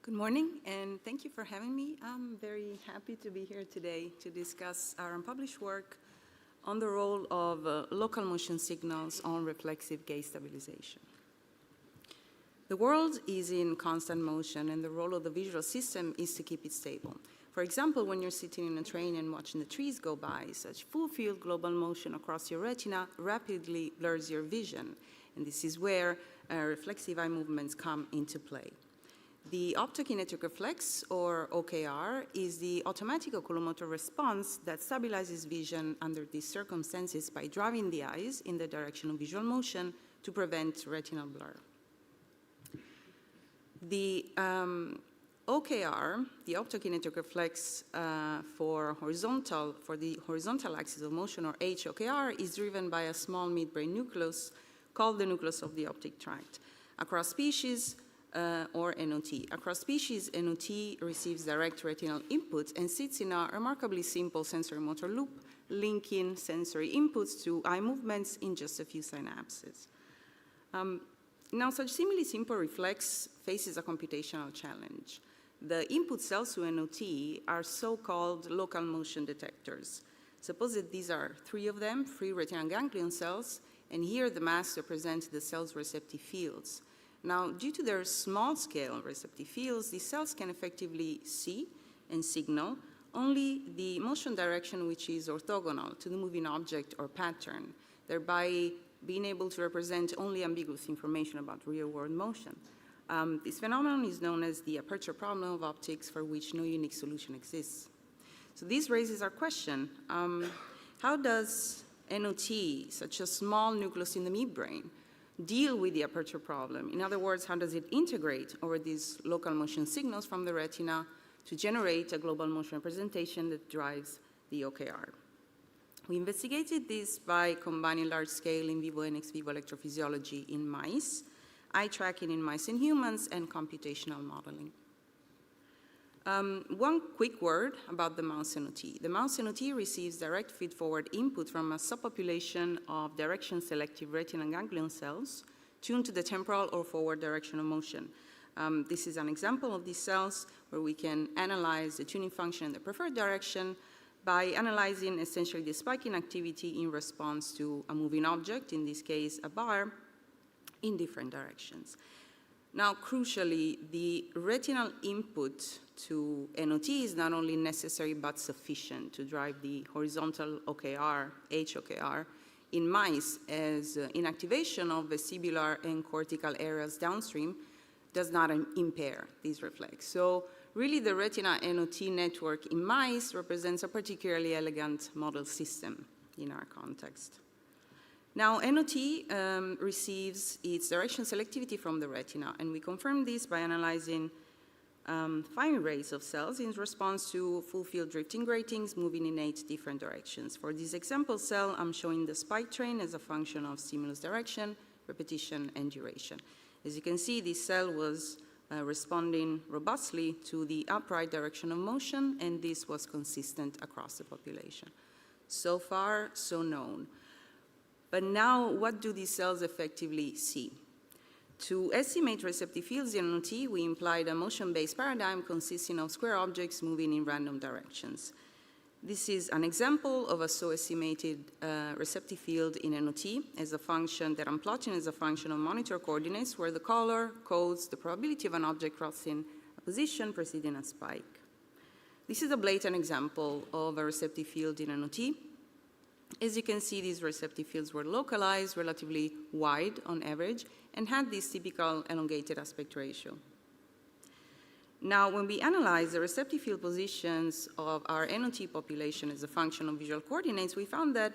Good morning, and thank you for having me. I'm very happy to be here today to discuss our unpublished work on the role of local motion signals on reflexive gaze stabilization. The world is in constant motion, and the role of the visual system is to keep it stable. For example, when you're sitting in a train and watching the trees go by, such full-field global motion across your retina rapidly blurs your vision, and this is where reflexive eye movements come into play. The optokinetic reflex, or OKR, is the automatic oculomotor response that stabilizes vision under these circumstances by driving the eyes in the direction of visual motion to prevent retinal blur. The OKR, the optokinetic reflex for the horizontal axis of motion, or HOKR, is driven by a small midbrain nucleus called the nucleus of the optic tract. Across species, or NOT. Across species, NOT receives direct retinal inputs and sits in a remarkably simple sensory motor loop, linking sensory inputs to eye movements in just a few synapses. Now, such seemingly simple reflex faces a computational challenge. The input cells to NOT are so-called local motion detectors. Suppose that these are three of them, free retinal ganglion cells, and here the mask represents the cell's receptive fields. Now, due to their small-scale receptive fields, these cells can effectively see and signal only the motion direction which is orthogonal to the moving object or pattern, thereby being able to represent only ambiguous information about real-world motion. This phenomenon is known as the aperture problem of optics, for which no unique solution exists. So this raises our question, how does NOT, such a small nucleus in the midbrain, deal with the aperture problem? In other words, how does it integrate over these local motion signals from the retina to generate a global motion representation that drives the OKR? We investigated this by combining large-scale in vivo and ex vivo electrophysiology in mice, eye tracking in mice and humans, and computational modeling. One quick word about the mouse NOT. The mouse NOT receives direct feed-forward input from a subpopulation of direction-selective retinal ganglion cells tuned to the temporal or forward direction of motion. This is an example of these cells where we can analyze the tuning function in the preferred direction by analyzing essentially the spiking activity in response to a moving object, in this case a bar, in different directions. Now, crucially, the retinal input to NOT is not only necessary but sufficient to drive the horizontal OKR, HOKR, in mice, as inactivation of vestibular and cortical areas downstream does not impair these reflex. So really, the retina NOT network in mice represents a particularly elegant model system in our context. Now, NOT receives its direction selectivity from the retina, and we confirm this by analyzing fine rays of cells in response to full-field drifting gratings moving in 8 different directions. For this example cell, I'm showing the spike train as a function of stimulus direction, repetition, and duration. As you can see, this cell was responding robustly to the upright direction of motion, and this was consistent across the population. So far, so known. But now, what do these cells effectively see? To estimate receptive fields in NOT, we implied a motion-based paradigm consisting of square objects moving in random directions. This is an example of a so-estimated receptive field in NOT as a function that I'm plotting as a function of monitor coordinates, where the color codes the probability of an object crossing a position preceding a spike. This is a blatant example of a receptive field in NOT. As you can see, these receptive fields were localized, relatively wide on average, and had this typical elongated aspect ratio. Now, when we analyze the receptive field positions of our NOT population as a function of visual coordinates, we found that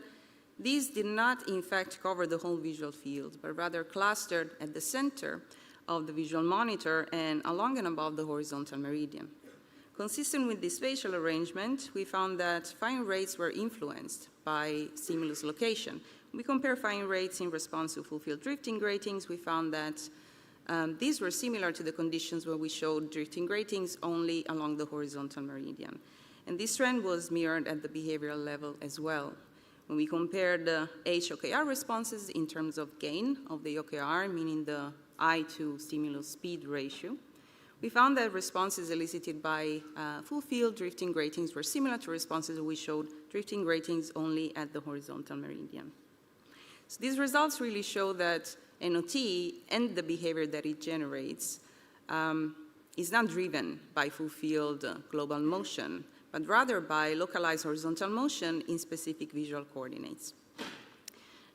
these did not, in fact, cover the whole visual field, but rather clustered at the center of the visual monitor and along and above the horizontal meridian. Consistent with this spatial arrangement, we found that firing rates were influenced by stimulus location. We compare firing rates in response to full-field drifting gratings. We found that these were similar to the conditions where we showed drifting gratings only along the horizontal meridian. And this trend was mirrored at the behavioral level as well. When we compared the HOKR responses in terms of gain of the OKR, meaning the eye to stimulus speed ratio, we found that responses elicited by full field drifting gratings were similar to responses that we showed drifting gratings only at the horizontal meridian. So these results really show that NOT and the behavior that it generates is not driven by full field global motion, but rather by localized horizontal motion in specific visual coordinates.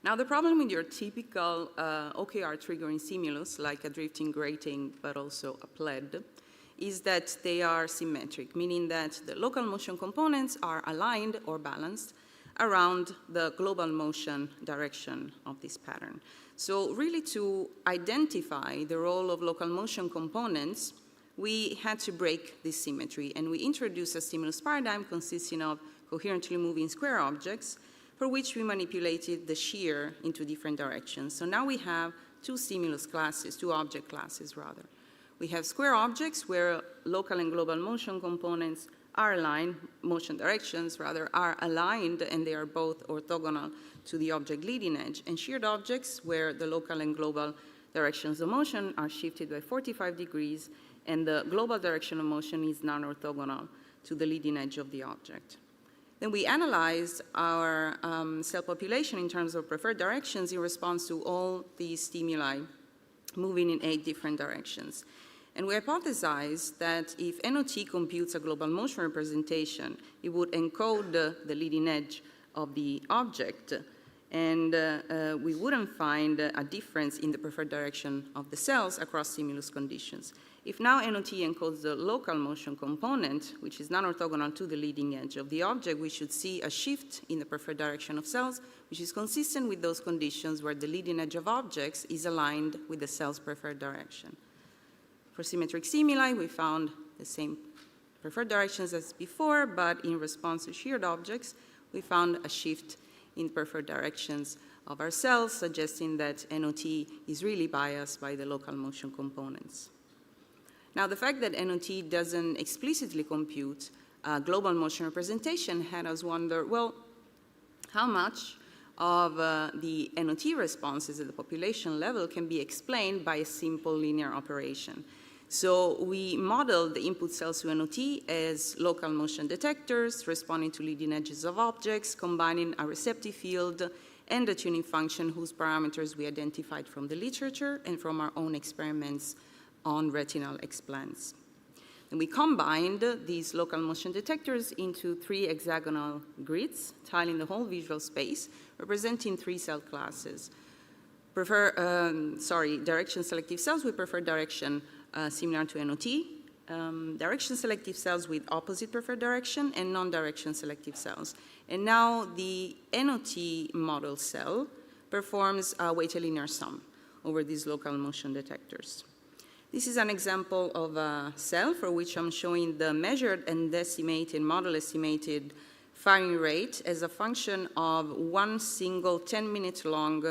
Now, the problem with your typical OKR triggering stimulus, like a drifting grating, but also a PLED, is that they are symmetric, meaning that the local motion components are aligned or balanced around the global motion direction of this pattern. So really, to identify the role of local motion components, we had to break this symmetry, and we introduced a stimulus paradigm consisting of coherently moving square objects, for which we manipulated the shear into different directions. So now we have two stimulus classes, two object classes rather. We have square objects where local and global motion components are aligned, motion directions rather, are aligned, and they are both orthogonal to the object leading edge, and sheared objects where the local and global directions of motion are shifted by 45 degrees, and the global direction of motion is non-orthogonal to the leading edge of the object. Then we analyzed our cell population in terms of preferred directions in response to all these stimuli moving in 8 different directions. And we hypothesized that if NOT computes a global motion representation, it would encode the leading edge of the object, and we wouldn't find a difference in the preferred direction of the cells across stimulus conditions. If now NOT encodes the local motion component, which is non-orthogonal to the leading edge of the object, we should see a shift in the preferred direction of cells, which is consistent with those conditions where the leading edge of objects is aligned with the cell's preferred direction. For symmetric stimuli, we found the same preferred directions as before, but in response to sheared objects, we found a shift in preferred directions of our cells, suggesting that NOT is really biased by the local motion components. Now, the fact that NOT doesn't explicitly compute global motion representation had us wonder, well, how much of the NOT responses at the population level can be explained by a simple linear operation? So we modeled the input cells to NOT as local motion detectors responding to leading edges of objects, combining a receptive field and a tuning function whose parameters we identified from the literature and from our own experiments on retinal explants. And we combined these local motion detectors into 3 hexagonal grids, tiling the whole visual space, representing 3 cell classes. Direction selective cells with preferred direction similar to NOT, direction selective cells with opposite preferred direction, and non-direction selective cells. And now the NOT model cell performs a weighted linear sum over these local motion detectors. This is an example of a cell for which I'm showing the measured and estimated, model estimated firing rate as a function of one single 10-minute long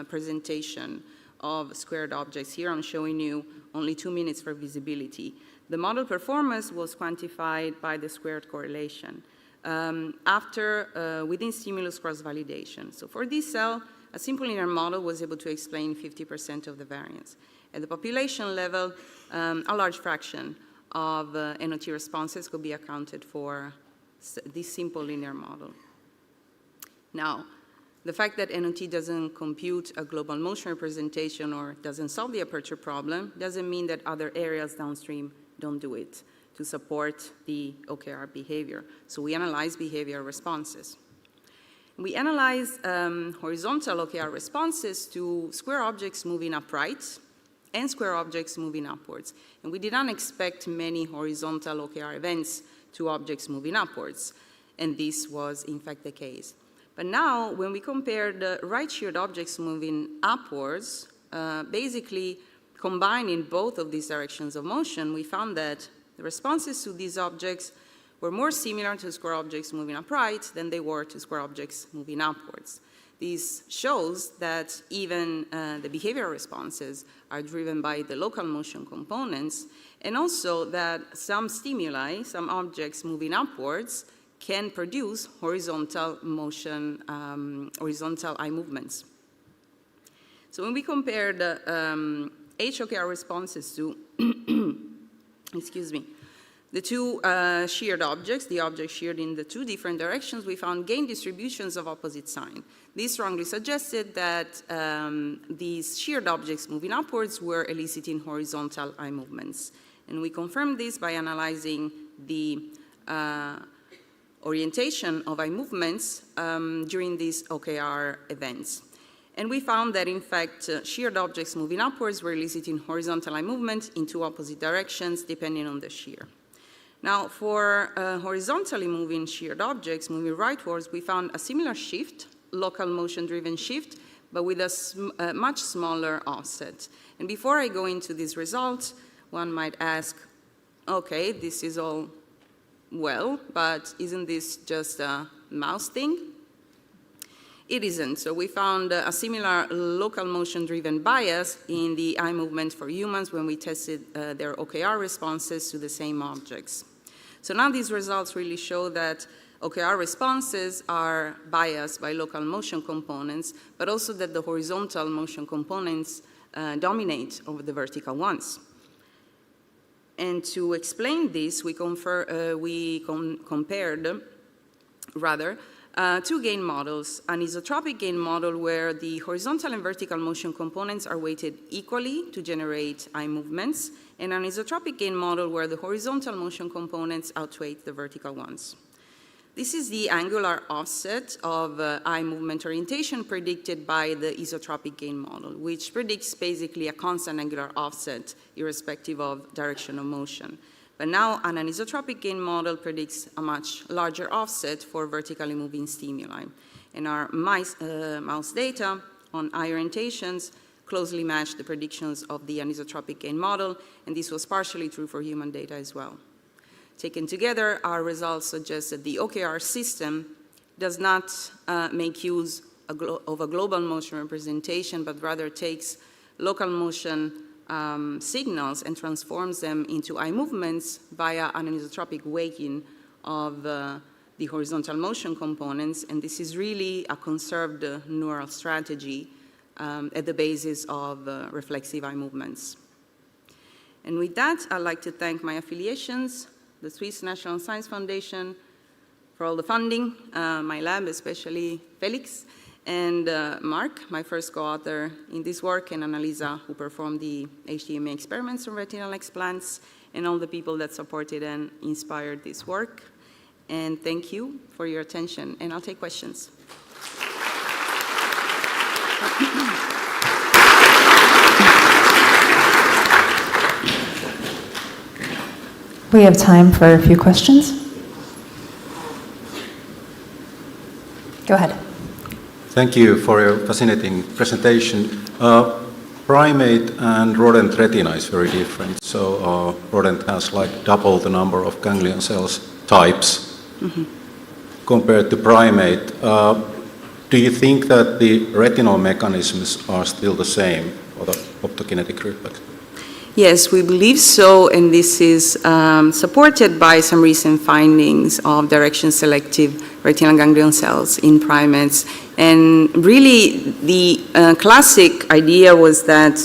presentation of squared objects. Here I'm showing you only 2 minutes for visibility. The model performance was quantified by the squared correlation within stimulus cross-validation. So for this cell, a simple linear model was able to explain 50% of the variance. At the population level, a large fraction of NOT responses could be accounted for this simple linear model. Now, the fact that NOT doesn't compute a global motion representation or doesn't solve the aperture problem doesn't mean that other areas downstream don't do it to support the OKR behavior. So we analyze behavioral responses. We analyzed horizontal OKR responses to square objects moving upright and square objects moving upwards. And we did not expect many horizontal OKR events to objects moving upwards, and this was in fact the case. But now, when we compared right-sheared objects moving upwards, basically combining both of these directions of motion, we found that the responses to these objects were more similar to square objects moving upright than they were to square objects moving upwards. This shows that even the behavioral responses are driven by the local motion components, and also that some stimuli, some objects moving upwards, can produce horizontal motion, horizontal eye movements. So when we compared HOKR responses to excuse me, the two sheared objects, the objects sheared in the two different directions, we found gain distributions of opposite sign. This strongly suggested that these sheared objects moving upwards were eliciting horizontal eye movements. And we confirmed this by analyzing the orientation of eye movements during these OKR events. And we found that, in fact, sheared objects moving upwards were eliciting horizontal eye movement in two opposite directions, depending on the shear. Now, for horizontally moving sheared objects moving rightwards, we found a similar shift, local motion-driven shift, but with a much smaller offset. And before I go into these results, one might ask, okay, this is all well, but isn't this just a mouse thing? It isn't. So we found a similar local motion-driven bias in the eye movement for humans when we tested their OKR responses to the same objects. So now these results really show that OKR responses are biased by local motion components, but also that the horizontal motion components dominate over the vertical ones. And to explain this, we compared two gain models, an isotropic gain model where the horizontal and vertical motion components are weighted equally to generate eye movements, and an isotropic gain model where the horizontal motion components outweigh the vertical ones. This is the angular offset of eye movement orientation predicted by the isotropic gain model, which predicts basically a constant angular offset irrespective of direction of motion. But now an anisotropic gain model predicts a much larger offset for vertically moving stimuli. And our mouse data on eye orientations closely matched the predictions of the anisotropic gain model, and this was partially true for human data as well. Taken together, our results suggest that the OKR system does not make use of a global motion representation, but rather takes local motion signals and transforms them into eye movements via an anisotropic weighting of the horizontal motion components, and this is really a conserved neural strategy at the basis of reflexive eye movements. And with that, I'd like to thank my affiliations, the Swiss National Science Foundation, for all the funding, my lab, especially Felix, and Mark, my first co-author in this work, and Annalisa, who performed the HDMA experiments on retinal explants, and all the people that supported and inspired this work. And thank you for your attention, and I'll take questions. We have time for a few questions. Go ahead. Thank you for your fascinating presentation. Primate and rodent retina is very different. So rodent has like double the number of ganglion cells types compared to primate. Do you think that the retinal mechanisms are still the same for the optokinetic reflex? Yes, we believe so, and this is supported by some recent findings of direction-selective retinal ganglion cells in primates. And really, the classic idea was that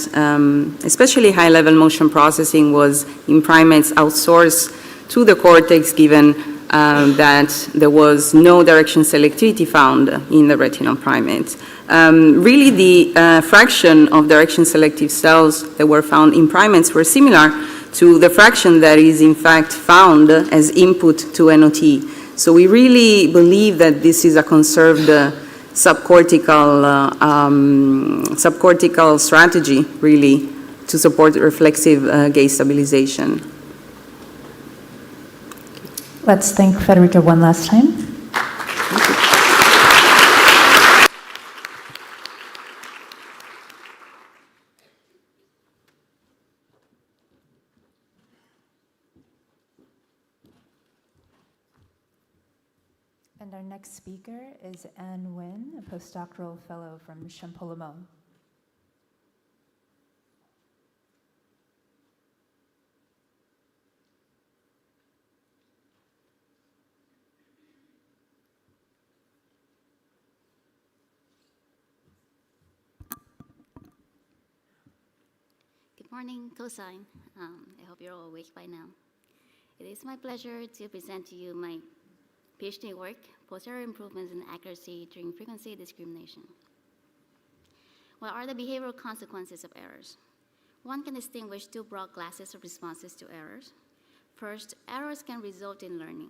especially high-level motion processing was in primates outsourced to the cortex, given that there was no direction selectivity found in the retinal primates. Really, the fraction of direction-selective cells that were found in primates were similar to the fraction that is in fact found as input to NOT. So we really believe that this is a conserved subcortical strategy, really, to support reflexive gaze stabilization. Let's thank Federica one last time. And our next speaker is Anh Nguyen, a postdoctoral fellow from Champollion. Good morning, Cosyne. I hope you're all awake by now. It is my pleasure to present to you my PhD work, posterior improvements in accuracy during frequency discrimination. What are the behavioral consequences of errors? One can distinguish two broad classes of responses to errors. First, errors can result in learning.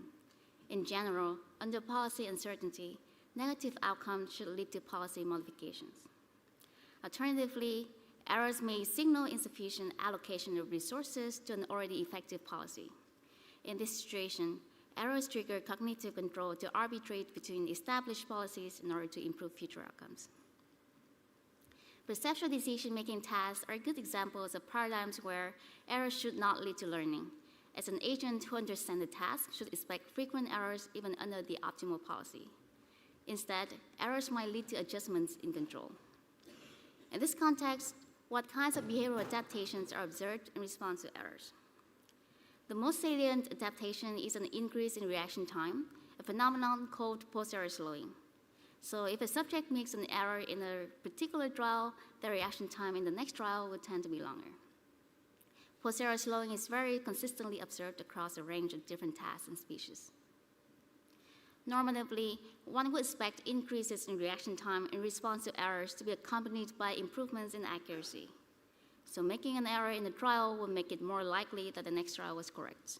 In general, under policy uncertainty, negative outcomes should lead to policy modifications. Alternatively, errors may signal insufficient allocation of resources to an already effective policy. In this situation, errors trigger cognitive control to arbitrate between established policies in order to improve future outcomes. Perceptual decision-making tasks are good examples of paradigms where errors should not lead to learning, as an agent who understands the task should expect frequent errors even under the optimal policy. Instead, errors might lead to adjustments in control. In this context, what kinds of behavioral adaptations are observed in response to errors? The most salient adaptation is an increase in reaction time, a phenomenon called post-error slowing. So if a subject makes an error in a particular trial, the reaction time in the next trial would tend to be longer. Post-error slowing is very consistently observed across a range of different tasks and species. Normatively, one would expect increases in reaction time in response to errors to be accompanied by improvements in accuracy. So making an error in the trial will make it more likely that the next trial was correct.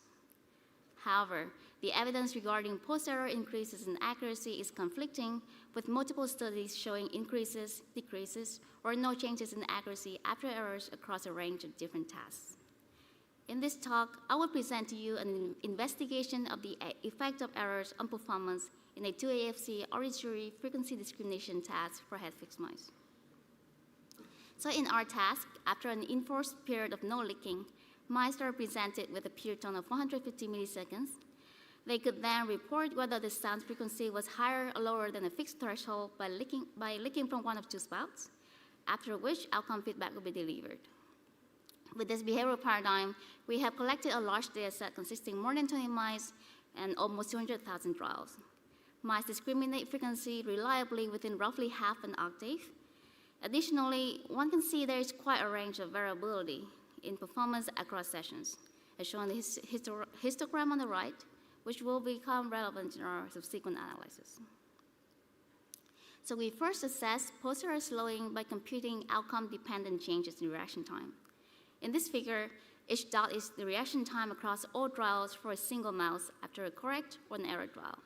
However, the evidence regarding post-error increases in accuracy is conflicting, with multiple studies showing increases, decreases, or no changes in accuracy after errors across a range of different tasks. In this talk, I will present to you an investigation of the effect of errors on performance in a 2AFC auditory frequency discrimination task for head-fixed mice. So in our task, after an enforced period of no licking, mice are presented with a pure tone of 150 milliseconds. They could then report whether the sound frequency was higher or lower than a fixed threshold by licking from one of two spouts, after which outcome feedback will be delivered. With this behavioral paradigm, we have collected a large data set consisting more than 20 mice and almost 200,000 trials. Mice discriminate frequency reliably within roughly half an octave. Additionally, one can see there is quite a range of variability in performance across sessions, as shown in the histogram on the right, which will become relevant in our subsequent analysis. So we first assessed post-error slowing by computing outcome-dependent changes in reaction time. In this figure, each dot is the reaction time across all trials for a single mouse after a correct or an error trial.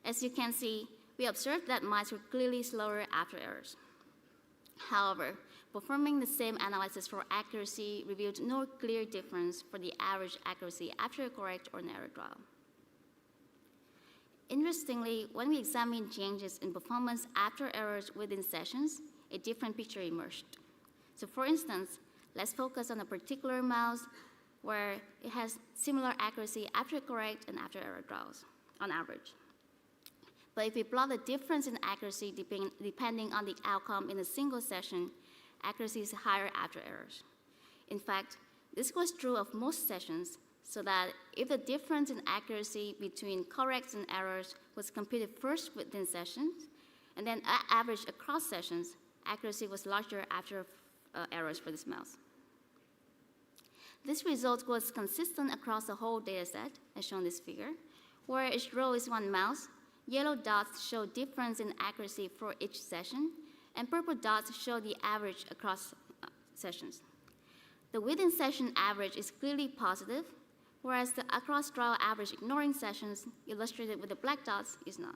As you can see, we observed that mice were clearly slower after errors. However, performing the same analysis for accuracy revealed no clear difference for the average accuracy after a correct or an error trial. Interestingly, when we examined changes in performance after errors within sessions, a different picture emerged. So for instance, let's focus on a particular mouse where it has similar accuracy after correct and after error trials, on average. But if we plot the difference in accuracy depending on the outcome in a single session, accuracy is higher after errors. In fact, this was true of most sessions, so that if the difference in accuracy between corrects and errors was computed first within sessions, and then averaged across sessions, accuracy was larger after errors for this mouse. This result was consistent across the whole data set, as shown in this figure, where each row is one mouse. Yellow dots show difference in accuracy for each session, and purple dots show the average across sessions. The within session average is clearly positive, whereas the across trial average ignoring sessions, illustrated with the black dots, is not.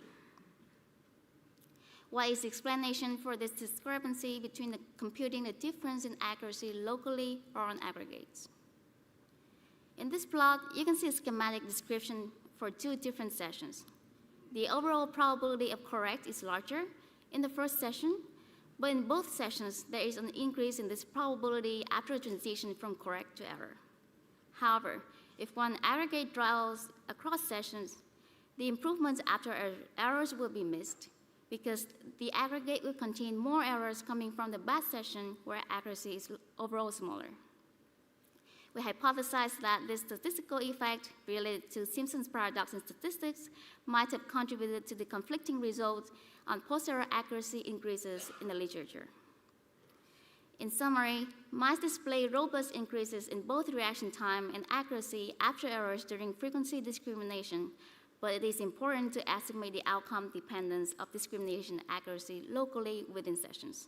What is the explanation for this discrepancy between computing the difference in accuracy locally or on aggregates? In this plot, you can see a schematic description for two different sessions. The overall probability of correct is larger in the first session, but in both sessions, there is an increase in this probability after a transition from correct to error. However, if one aggregate trials across sessions, the improvements after errors will be missed because the aggregate will contain more errors coming from the bad session where accuracy is overall smaller. We hypothesized that this statistical effect related to Simpson's paradox in statistics might have contributed to the conflicting results on post-error accuracy increases in the literature. In summary, mice display robust increases in both reaction time and accuracy after errors during frequency discrimination, but it is important to estimate the outcome dependence of discrimination accuracy locally within sessions.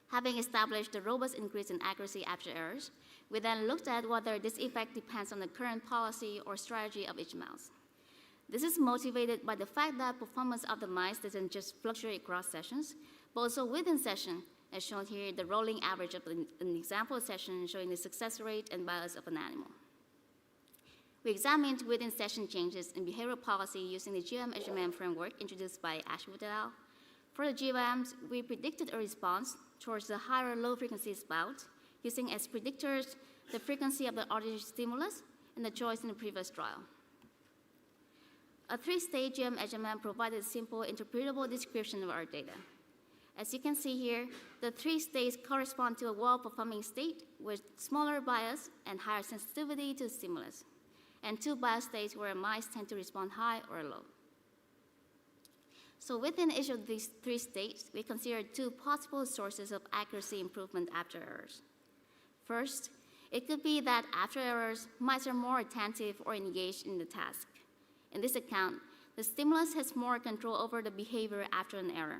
Having established the robust increase in accuracy after errors, we then looked at whether this effect depends on the current policy or strategy of each mouse. This is motivated by the fact that performance of the mice doesn't just fluctuate across sessions, but also within session, as shown here, the rolling average of an example session showing the success rate and bias of an animal. We examined within session changes in behavioral policy using the GOM measurement framework introduced by Ashwood et al. For the GOMs, we predicted a response towards the higher low frequency spout, using as predictors the frequency of the auditory stimulus and the choice in the previous trial. A three-stage GOM measurement provided a simple interpretable description of our data. As you can see here, the 3 states correspond to a well-performing state with smaller bias and higher sensitivity to stimulus, and 2 bias states where mice tend to respond high or low. So within each of these 3 states, we considered 2 possible sources of accuracy improvement after errors. First, it could be that after errors, mice are more attentive or engaged in the task. In this account, the stimulus has more control over the behavior after an error.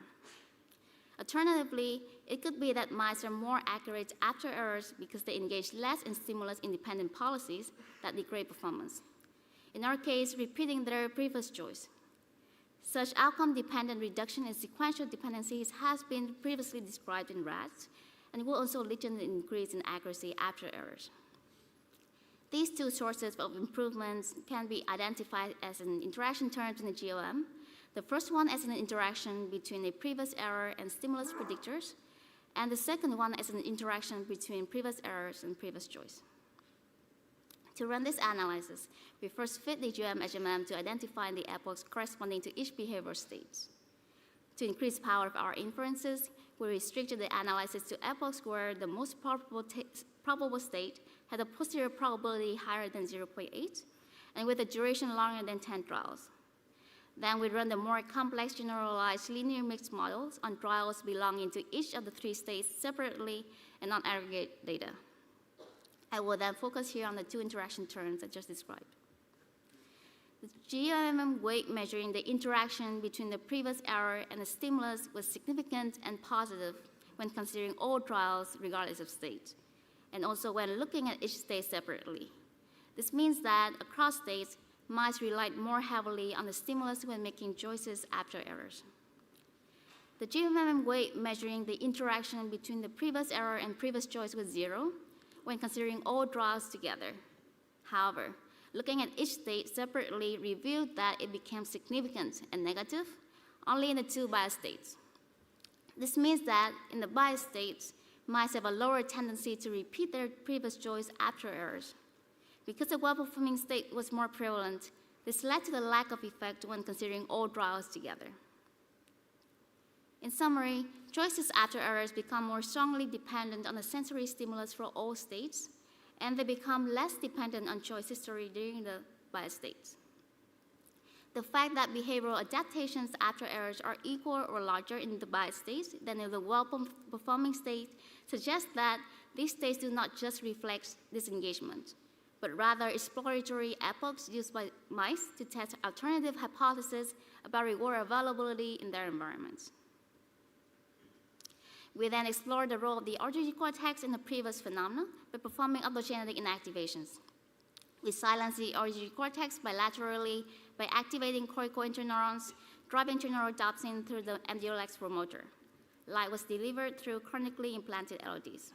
Alternatively, it could be that mice are more accurate after errors because they engage less in stimulus-independent policies that degrade performance. In our case, repeating their previous choice. Such outcome-dependent reduction in sequential dependencies has been previously described in rats and will also lead to an increase in accuracy after errors. These 2 sources of improvements can be identified as an interaction terms in the GOM. The first one as an interaction between a previous error and stimulus predictors, and the second one as an interaction between previous errors and previous choice. To run this analysis, we first fit the GOM measurement to identify the epochs corresponding to each behavioral state. To increase power of our inferences, we restricted the analysis to epochs where the most probable state had a posterior probability higher than 0.8, and with a duration longer than 10 trials. Then we run the more complex generalized linear mixed models on trials belonging to each of the 3 states separately and on aggregate data. I will then focus here on the 2 interaction terms I just described. The GOM weight measuring the interaction between the previous error and the stimulus was significant and positive when considering all trials regardless of state, and also when looking at each state separately. This means that across states, mice relied more heavily on the stimulus when making choices after errors. The GOM weight measuring the interaction between the previous error and previous choice was 0 when considering all trials together. However, looking at each state separately revealed that it became significant and negative only in the 2 biased states. This means that in the biased states, mice have a lower tendency to repeat their previous choice after errors. Because the well-performing state was more prevalent, this led to the lack of effect when considering all trials together. In summary, choices after errors become more strongly dependent on the sensory stimulus for all states, and they become less dependent on choice history during the biased states. The fact that behavioral adaptations after errors are equal or larger in the biased states than in the well-performing state suggests that these states do not just reflect disengagement, but rather exploratory epochs used by mice to test alternative hypotheses about reward availability in their environments. We then explored the role of the auditory cortex in the previous phenomena by performing optokinetic inactivations. We silenced the auditory cortex bilaterally by activating cortical interneurons, driving interneural dopsin through the MDLX promoter. Light was delivered through chronically implanted LODs.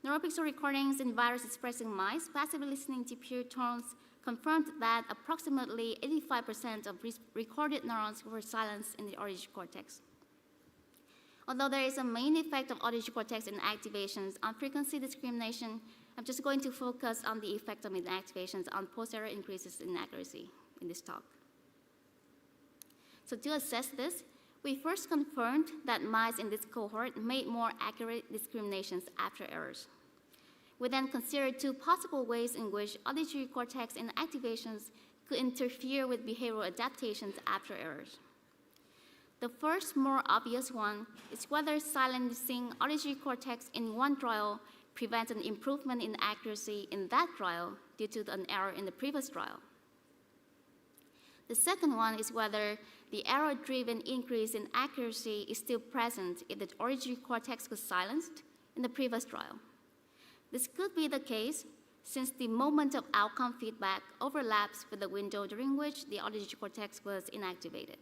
Neuropixel recordings in virus-expressing mice passively listening to pure tones confirmed that approximately 85% of recorded neurons were silenced in the auditory cortex. Although there is a main effect of auditory cortex inactivations on frequency discrimination, I'm just going to focus on the effect of inactivations on post-error increases in accuracy in this talk. So to assess this, we first confirmed that mice in this cohort made more accurate discriminations after errors. We then considered 2 possible ways in which auditory cortex inactivations could interfere with behavioral adaptations after errors. The first, more obvious one is whether silencing auditory cortex in one trial prevents an improvement in accuracy in that trial due to an error in the previous trial. The second one is whether the error-driven increase in accuracy is still present if the auditory cortex was silenced in the previous trial. This could be the case since the moment of outcome feedback overlaps with the window during which the auditory cortex was inactivated.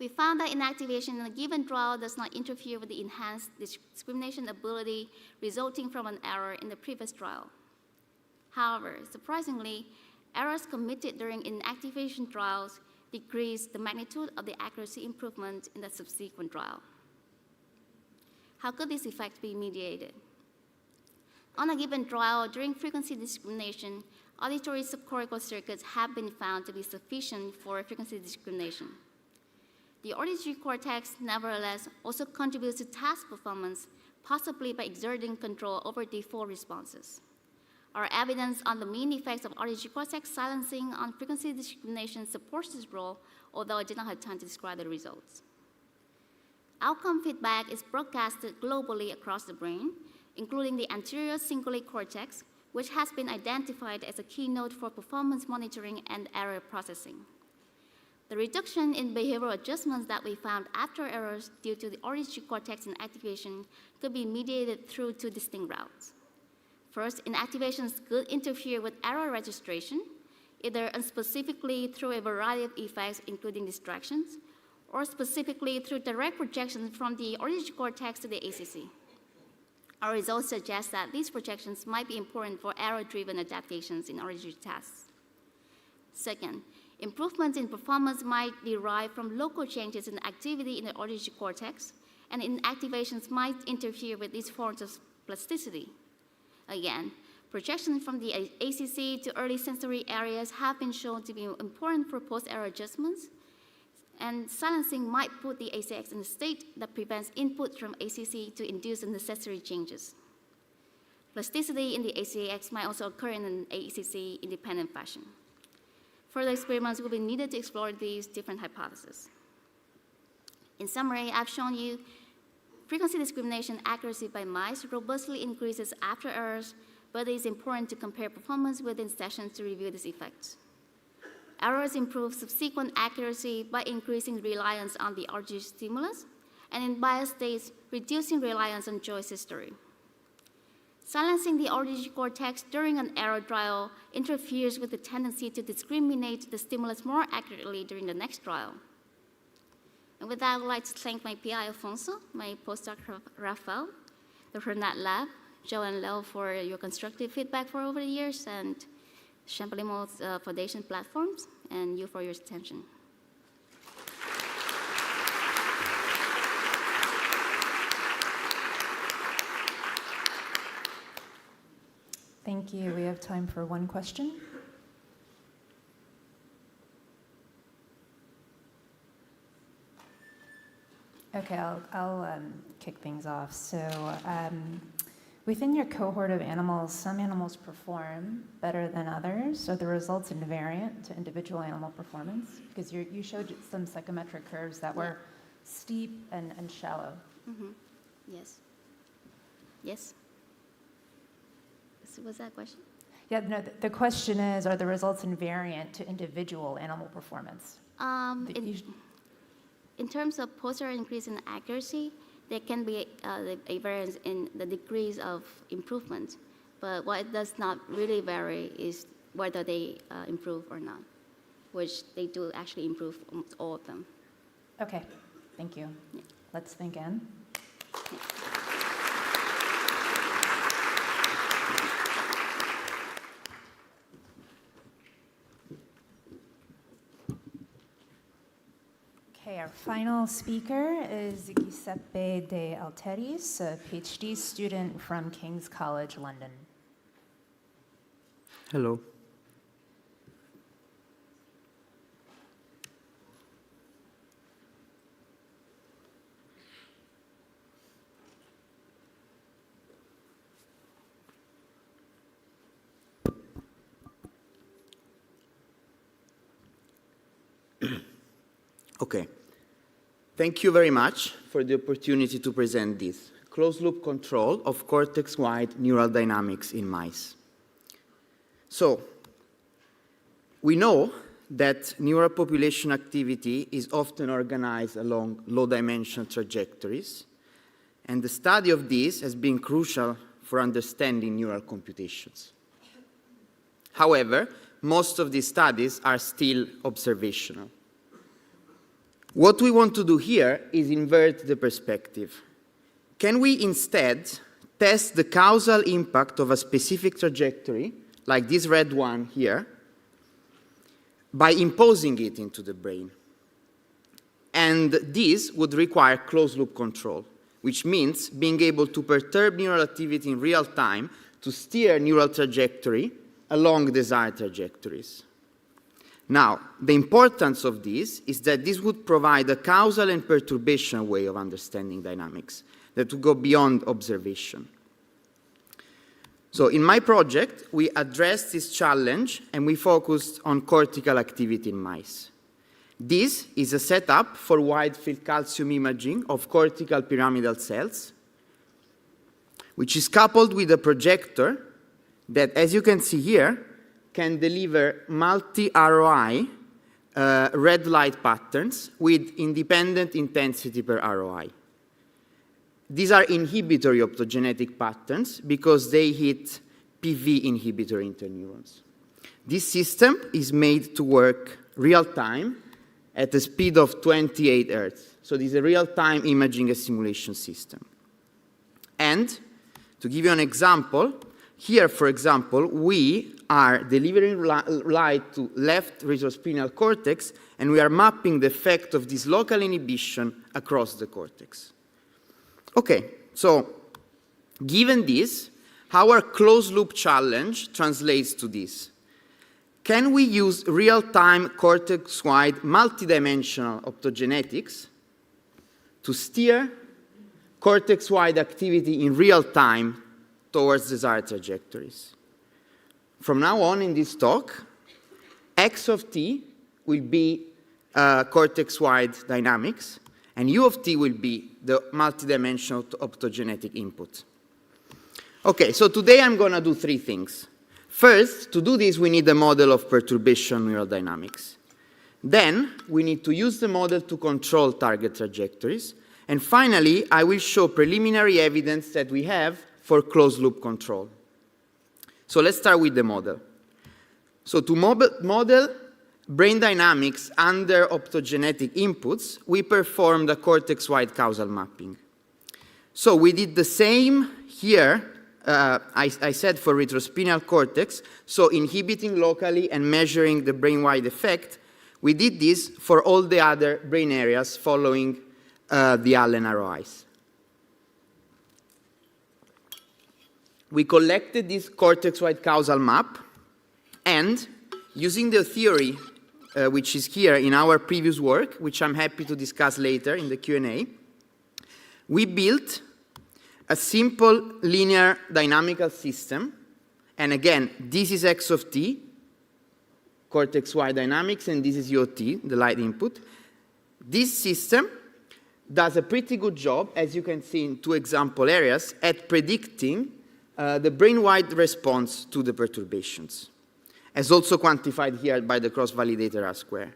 We found that inactivation in a given trial does not interfere with the enhanced discrimination ability resulting from an error in the previous trial. However, surprisingly, errors committed during inactivation trials decrease the magnitude of the accuracy improvement in the subsequent trial. How could this effect be mediated? On a given trial, during frequency discrimination, auditory subcortical circuits have been found to be sufficient for frequency discrimination. The auditory cortex, nevertheless, also contributes to task performance, possibly by exerting control over default responses. Our evidence on the mean effects of auditory cortex silencing on frequency discrimination supports this role, although I did not have time to describe the results. Outcome feedback is broadcasted globally across the brain, including the anterior cingulate cortex, which has been identified as a key node for performance monitoring and error processing. The reduction in behavioral adjustments that we found after errors due to the auditory cortex inactivation could be mediated through two distinct routes. First, inactivations could interfere with error registration, either unspecifically through a variety of effects, including distractions, or specifically through direct projection from the auditory cortex to the ACC. Our results suggest that these projections might be important for error-driven adaptations in auditory tasks. Second, improvements in performance might derive from local changes in activity in the auditory cortex, and inactivations might interfere with these forms of plasticity. Again, projections from the ACC to early sensory areas have been shown to be important for post-error adjustments, and silencing might put the ACX in a state that prevents input from ACC to induce the necessary changes. Plasticity in the ACX might also occur in an ACC-independent fashion. Further experiments will be needed to explore these different hypotheses. In summary, I've shown you frequency discrimination accuracy by mice robustly increases after errors, but it is important to compare performance within sessions to review these effects. Errors improve subsequent accuracy by increasing reliance on the auditory stimulus, and in biased states, reducing reliance on choice history. Silencing the auditory cortex during an error trial interferes with the tendency to discriminate the stimulus more accurately during the next trial. And with that, I would like to thank my PI, Alfonso, my postdoc, Rafael, the Retinal Lab, Joe and Leo for your constructive feedback for over the years, and Champalimaud's Foundation platforms, and you for your attention. Thank you. We have time for one question. Okay, I'll kick things off. So within your cohort of animals, some animals perform better than others. Are the results invariant to individual animal performance? Because you showed some psychometric curves that were steep and shallow. Mm-hmm. Yes. Yes. So was that a question? Yeah, no, the question is, are the results invariant to individual animal performance? In terms of posterior increase in accuracy, there can be a variance in the degrees of improvement, but what does not really vary is whether they improve or not, which they do actually improve almost all of them. Okay, thank you. Yeah. Let's think Anne. Yeah. Okay, our final speaker is Giuseppe De Alteris, a PhD student from King's College, London. Hello. Okay. Thank you very much for the opportunity to present this closed-loop control of cortex-wide neural dynamics in mice. So, we know that neural population activity is often organized along low-dimensional trajectories, and the study of this has been crucial for understanding neural computations. However, most of these studies are still observational. What we want to do here is invert the perspective. Can we instead test the causal impact of a specific trajectory, like this red one here, by imposing it into the brain? And this would require closed-loop control, which means being able to perturb neural activity in real time to steer neural trajectory along desired trajectories. Now, the importance of this is that this would provide a causal and perturbation way of understanding dynamics that would go beyond observation. So in my project, we addressed this challenge and we focused on cortical activity in mice. This is a setup for wide-field calcium imaging of cortical pyramidal cells, which is coupled with a projector that, as you can see here, can deliver multi-ROI red light patterns with independent intensity per ROI. These are inhibitory optogenetic patterns because they hit PV inhibitor interneurons. This system is made to work real-time at a speed of 28 Hz. So this is a real-time imaging and simulation system. And to give you an example, here, for example, we are delivering light to left retrospinal cortex, and we are mapping the effect of this local inhibition across the cortex. Okay, so given this, how our closed-loop challenge translates to this? Can we use real-time cortex-wide multidimensional optogenetics to steer cortex-wide activity in real time towards desired trajectories? From now on in this talk, X of t will be cortex-wide dynamics, and U of t will be the multidimensional optogenetic input. Okay, so today I'm going to do three things. First, to do this, we need a model of perturbation neural dynamics. Then, we need to use the model to control target trajectories. And finally, I will show preliminary evidence that we have for closed-loop control. So let's start with the model. So to model brain dynamics under optogenetic inputs, we performed a cortex-wide causal mapping. So we did the same here, I said for retrospinal cortex, so inhibiting locally and measuring the brain-wide effect. We did this for all the other brain areas following the Allen ROIs. We collected this cortex-wide causal map, and using the theory which is here in our previous work, which I'm happy to discuss later in the Q&A, we built a simple linear dynamical system. And again, this is X of t, cortex-wide dynamics, and this is U of t, the light input. This system does a pretty good job, as you can see in two example areas, at predicting the brain-wide response to the perturbations, as also quantified here by the cross-validator R-square.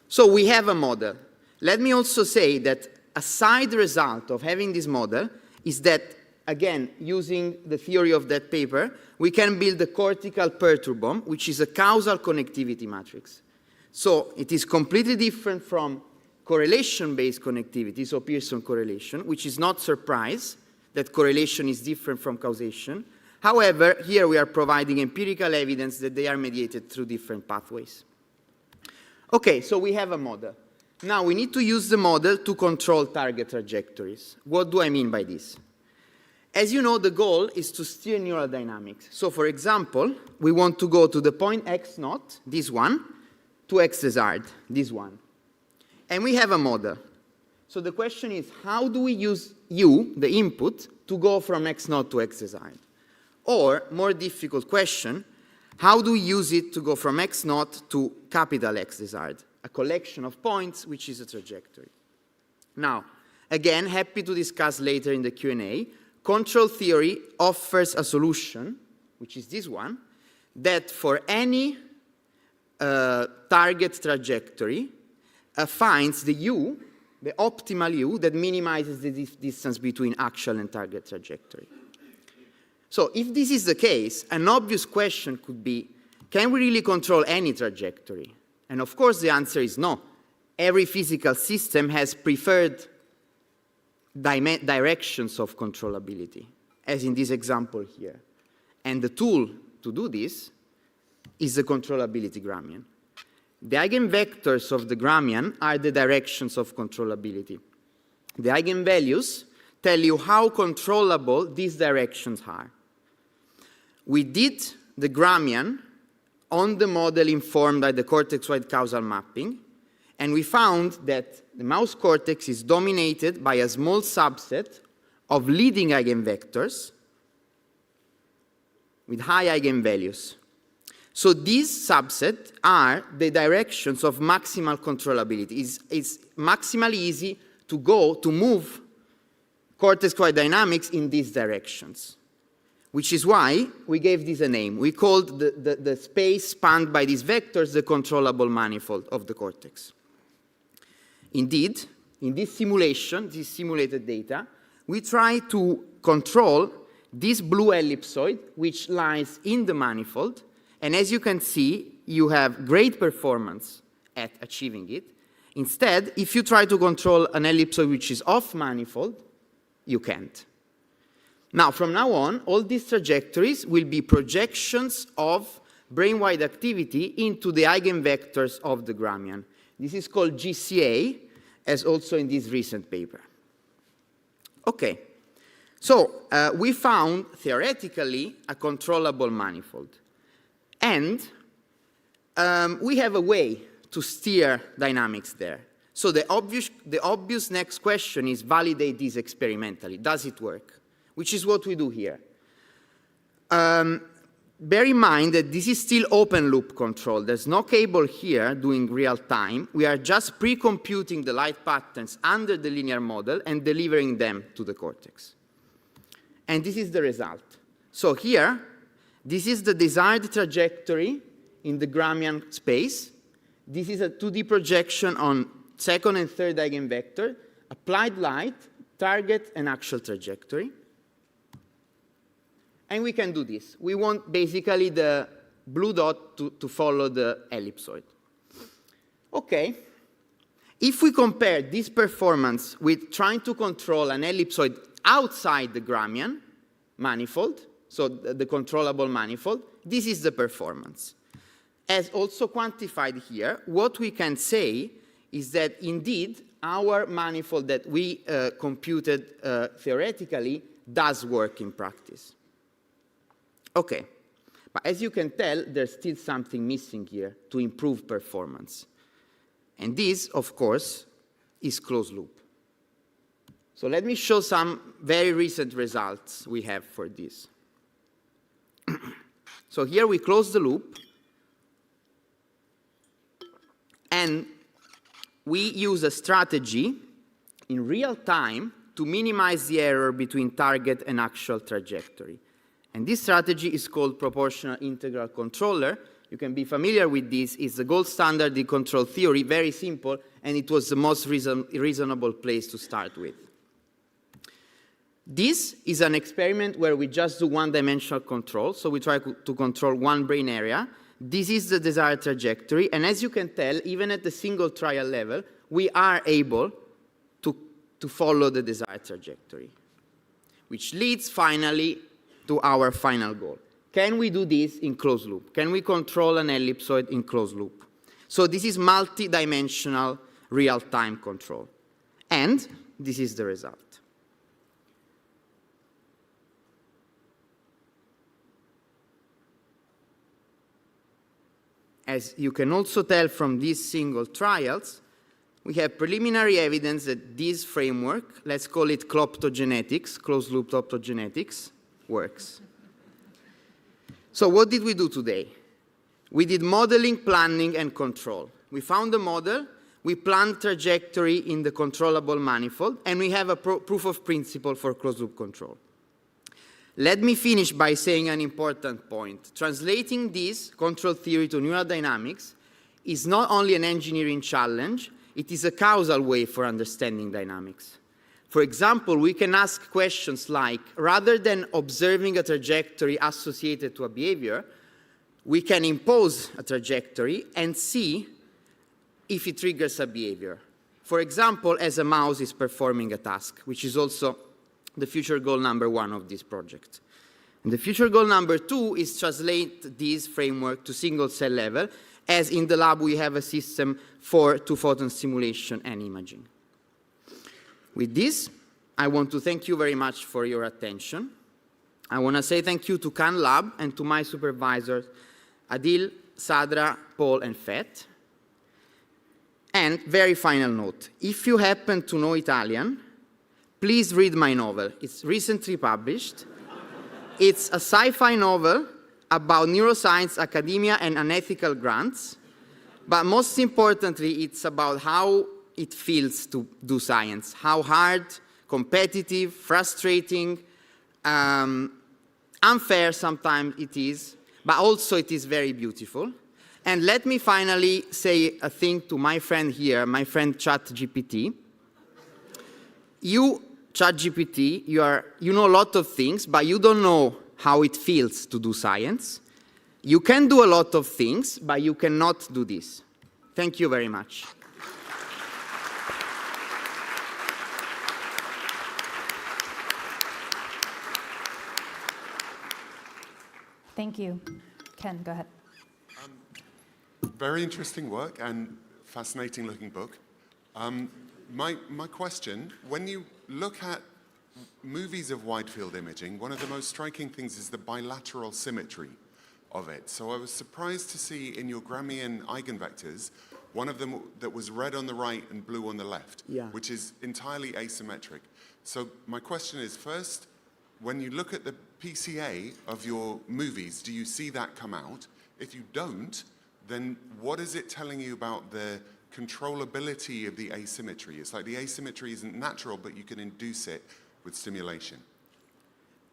So we have a model. Let me also say that a side result of having this model is that, again, using the theory of that paper, we can build a cortical perturbome, which is a causal connectivity matrix. So it is completely different from correlation-based connectivity, so Pearson correlation, which is not surprise that correlation is different from causation. However, here we are providing empirical evidence that they are mediated through different pathways. Okay, so we have a model. Now we need to use the model to control target trajectories. What do I mean by this? As you know, the goal is to steer neural dynamics. So for example, we want to go to the point x0, this one, to x desired, this one. And we have a model. So the question is, how do we use U, the input, to go from x0 to x desired? Or, more difficult question, how do we use it to go from x0 to capital X desired? A collection of points, which is a trajectory. Now, again, happy to discuss later in the Q&A. Control theory offers a solution, which is this one, that for any target trajectory finds the U, the optimal U, that minimizes the distance between actual and target trajectory. So if this is the case, an obvious question could be, can we really control any trajectory? And of course the answer is no. Every physical system has preferred directions of controllability, as in this example here. And the tool to do this is the controllability Gramian. The eigenvectors of the Gramian are the directions of controllability. The eigenvalues tell you how controllable these directions are. We did the Gramian on the model informed by the cortex-wide causal mapping, and we found that the mouse cortex is dominated by a small subset of leading eigenvectors with high eigenvalues. So these subsets are the directions of maximal controllability. It's maximally easy to move cortex-wide dynamics in these directions, which is why we gave this a name. We called the space spanned by these vectors the controllable manifold of the cortex. Indeed, in this simulation, this simulated data, we try to control this blue ellipsoid, which lies in the manifold. And as you can see, you have great performance at achieving it. Instead, if you try to control an ellipsoid which is off manifold, you can't. Now, from now on, all these trajectories will be projections of brain-wide activity into the eigenvectors of the Gramian. This is called GCA, as also in this recent paper. Okay, so we found, theoretically, a controllable manifold. And we have a way to steer dynamics there. So the obvious next question is validate this experimentally. Does it work? Which is what we do here. Bear in mind that this is still open loop control. There's no cable here doing real time. We are just pre-computing the light patterns under the linear model and delivering them to the cortex. And this is the result. So here, this is the desired trajectory in the Gramian space. This is a 2D projection on second and third eigenvector, applied light, target, and actual trajectory. And we can do this. We want basically the blue dot to follow the ellipsoid. Okay. If we compare this performance with trying to control an ellipsoid outside the Gramian manifold, so the controllable manifold, this is the performance. As also quantified here, what we can say is that indeed our manifold that we computed theoretically does work in practice. Okay, but as you can tell, there's still something missing here to improve performance. And this, of course, is closed loop. So let me show some very recent results we have for this. So here we close the loop, and we use a strategy in real time to minimize the error between target and actual trajectory. And this strategy is called proportional integral controller. You can be familiar with this. It's the gold standard in control theory, very simple, and it was the most reasonable place to start with. This is an experiment where we just do one-dimensional control, so we try to control one brain area. This is the desired trajectory, and as you can tell, even at the single trial level, we are able to follow the desired trajectory, which leads finally to our final goal. Can we do this in closed loop? Can we control an ellipsoid in closed loop? So this is multi-dimensional real-time control. And this is the result. As you can also tell from these single trials, we have preliminary evidence that this framework, let's call it cloptogenetics, closed-loop optogenetics, works. So what did we do today? We did modeling, planning, and control. We found a model we plan trajectory in the controllable manifold, and we have a proof of principle for closed-loop control. Let me finish by saying an important point. Translating this control theory to neural dynamics is not only an engineering challenge, it is a causal way for understanding dynamics. For example, we can ask questions like, rather than observing a trajectory associated to a behavior, we can impose a trajectory and see if it triggers a behavior. For example, as a mouse is performing a task, which is also the future goal number 1 of this project. And the future goal number 2 is translate this framework to single-cell level, as in the lab we have a system for two-photon simulation and imaging. With this, I want to thank you very much for your attention. I want to say thank you to Khan Lab and to my supervisors, Adil, Sadra, Paul, and Fet. And very final note, if you happen to know Italian, please read my novel. It's recently published. It's a sci-fi novel about neuroscience, academia, and unethical grants. But most importantly, it's about how it feels to do science, how hard, competitive, frustrating, unfair sometimes it is, but also it is very beautiful. And let me finally say a thing to my friend here, my friend ChatGPT. You, ChatGPT, you know a lot of things, but you don't know how it feels to do science. You can do a lot of things, but you cannot do this. Thank you very much. Thank you. Ken, go ahead. Very interesting work and fascinating looking book. My question, when you look at movies of wide field imaging, one of the most striking things is the bilateral symmetry of it. So I was surprised to see in your Gramian eigenvectors, one of them that was red on the right and blue on the left, which is entirely asymmetric. So my question is, first, when you look at the PCA of your movies, do you see that come out? If you don't, then what is it telling you about the controllability of the asymmetry? It's like the asymmetry isn't natural, but you can induce it with stimulation.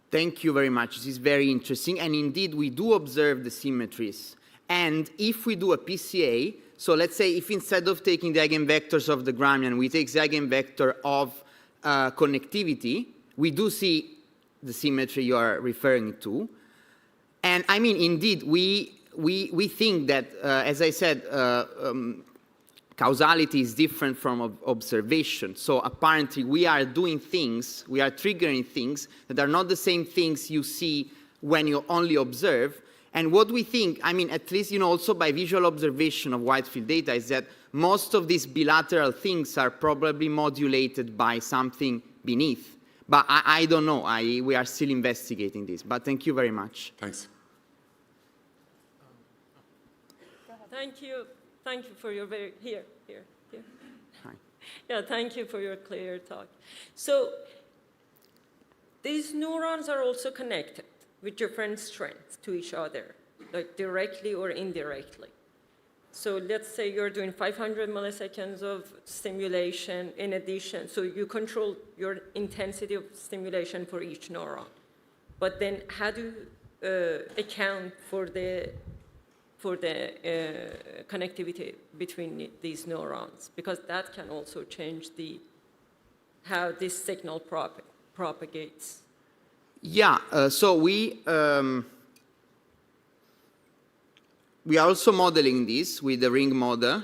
Thank you very much. This is very interesting. And indeed, we do observe the symmetries. And if we do a PCA, so let's say if instead of taking the eigenvectors of the Gramian, we take the eigenvector of connectivity, we do see the symmetry you are referring to. And I mean, indeed, we think that, as I said, causality is different from observation. So apparently we are doing things, we are triggering things that are not the same things you see when you only observe. And what we think, I mean, at least, also by visual observation of wide field data, is that most of these bilateral things are probably modulated by something beneath. But I don't know. We are still investigating this. But thank you very much. Thanks. Thank you. Thank you for your here. Hi. Yeah, thank you for your clear talk. So these neurons are also connected with different strengths to each other, like directly or indirectly. So let's say you're doing 500 milliseconds of stimulation in addition. So you control your intensity of stimulation for each neuron. But then how do you account for the connectivity between these neurons? Because that can also change how this signal propagates. Yeah, so we are also modeling this with the ring model,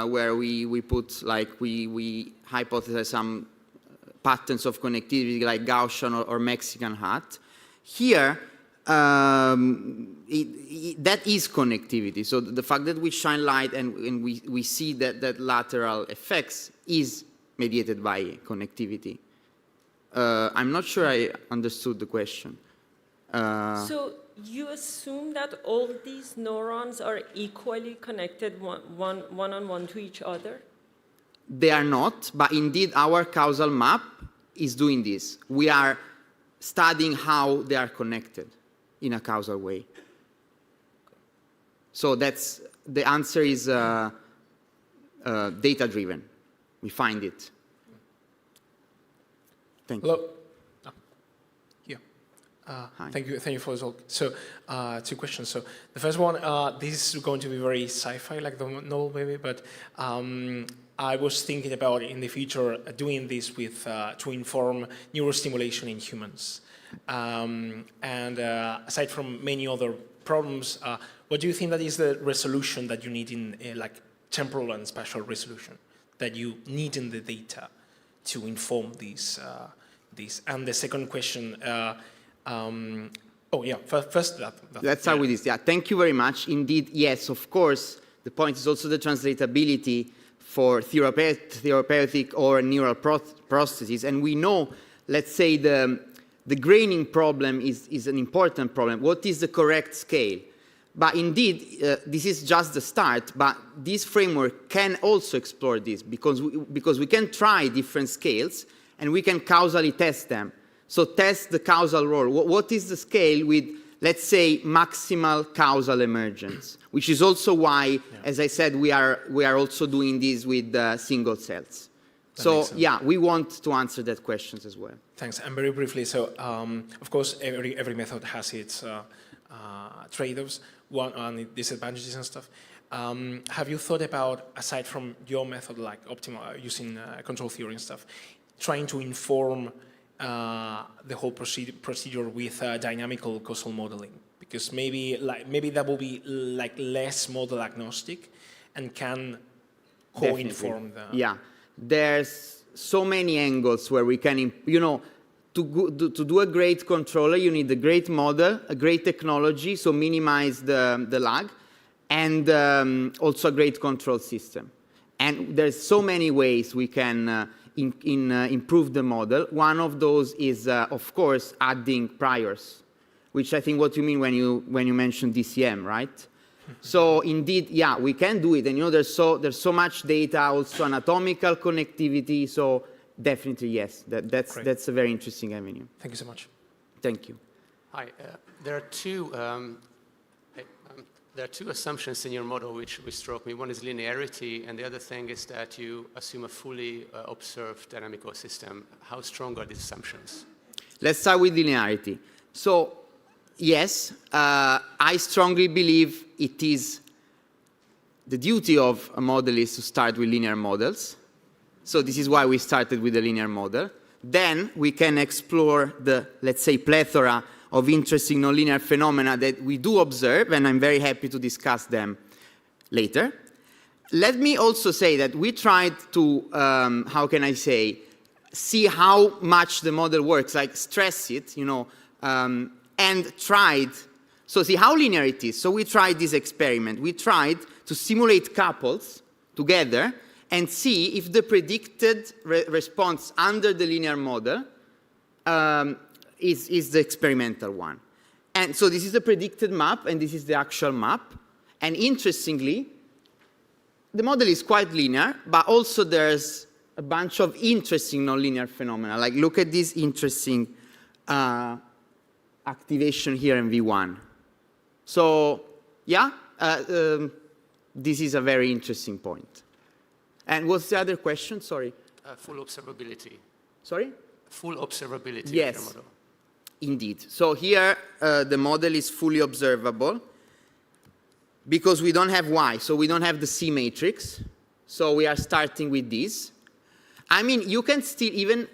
where we put, we hypothesize some patterns of connectivity like Gaussian or Mexican hat. Here, that is connectivity. So the fact that we shine light and we see that lateral effects is mediated by connectivity. I'm not sure I understood the question. So you assume that all these neurons are equally connected one-on-one to each other? They are not, but indeed our causal map is doing this. We are studying how they are connected in a causal way. So the answer is data-driven. We find it. Thank you. Hello. Here. Thank you for the talk. So, 2 questions. So, the first one, this is going to be very sci-fi, like the novel maybe, but I was thinking about in the future doing this with to inform neurostimulation in humans. And aside from many other problems, what do you think that is the resolution that you need in like temporal and spatial resolution that you need in the data to inform this? And the second question, first that. Let's start with this. Yeah, thank you very much. Indeed, yes, of course. The point is also the translatability for therapeutic or neural prostheses. And we know, let's say, the graining problem is an important problem. What is the correct scale? But indeed, this is just the start, but this framework can also explore this because we can try different scales and we can causally test them. So test the causal role. What is the scale with, let's say, maximal causal emergence, which is also why, as I said, we are also doing this with single cells. So yeah, we want to answer that questions as well. Thanks. And very briefly, so of course, every method has its trade-offs, and disadvantages and stuff. Have you thought about, aside from your method, like using control theory and stuff, trying to inform the whole procedure with dynamical causal modeling? Because maybe that will be like less model agnostic and can co-inform the... Yeah, there's so many angles where we can, to do a great controller, you need a great model, a great technology, so minimize the lag, and also a great control system. And there's so many ways we can improve the model. One of those is, of course, adding priors, which I think what you mean when you mention DCM, right? So indeed, yeah, we can do it. And there's so much data, also anatomical connectivity. So definitely, yes, that's a very interesting avenue. Thank you so much. Thank you. Hi. There are two assumptions in your model which struck me. One is linearity, and the other thing is that you assume a fully observed dynamical system. How strong are these assumptions? Let's start with linearity. So, yes, I strongly believe it is the duty of a model is to start with linear models. So this is why we started with a linear model. Then we can explore the, let's say, plethora of interesting nonlinear phenomena that we do observe, and I'm very happy to discuss them later. Let me also say that we tried to, how can I say, see how much the model works, like stress it, and tried, so see how linear it is. So we tried this experiment. We tried to simulate couples together and see if the predicted response under the linear model is the experimental one. And so this is the predicted map, and this is the actual map. And interestingly, the model is quite linear, but also there's a bunch of interesting nonlinear phenomena. Like, look at this interesting activation here in V1. So, yeah, this is a very interesting point. And what's the other question? Sorry. Full observability. Sorry? Full observability. Yes. Of your model. Indeed. So here, the model is fully observable because we don't have Y, so we don't have the C matrix. So we are starting with this. I mean, you can still, even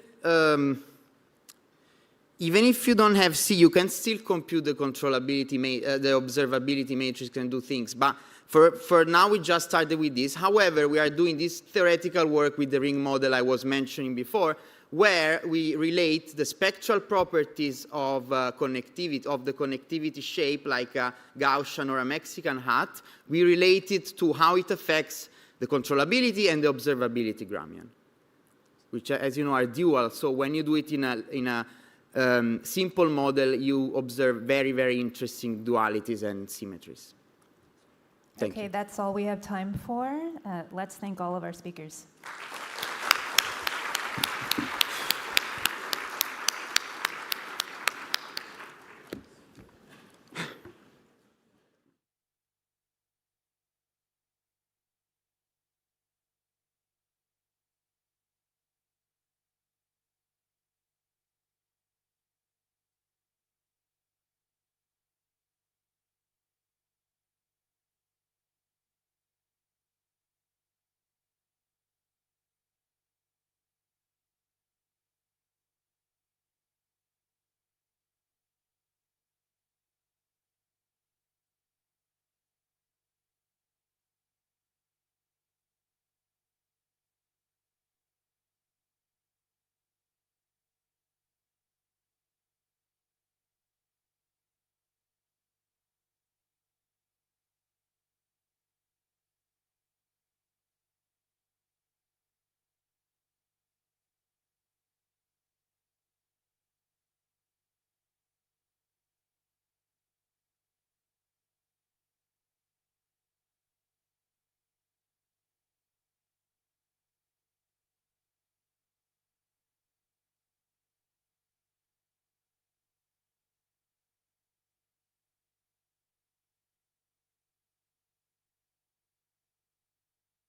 if you don't have C, you can still compute the controllability, the observability matrix and do things. But for now, we just started with this. However, we are doing this theoretical work with the ring model I was mentioning before, where we relate the spectral properties of connectivity, of the connectivity shape, like a Gaussian or a Mexican hat. We relate it to how it affects the controllability and the observability Gramian, which, as you know, are dual. So when you do it in a simple model, you observe very, very interesting dualities and symmetries. Thank you. Okay, that's all we have time for. Let's thank all of our speakers.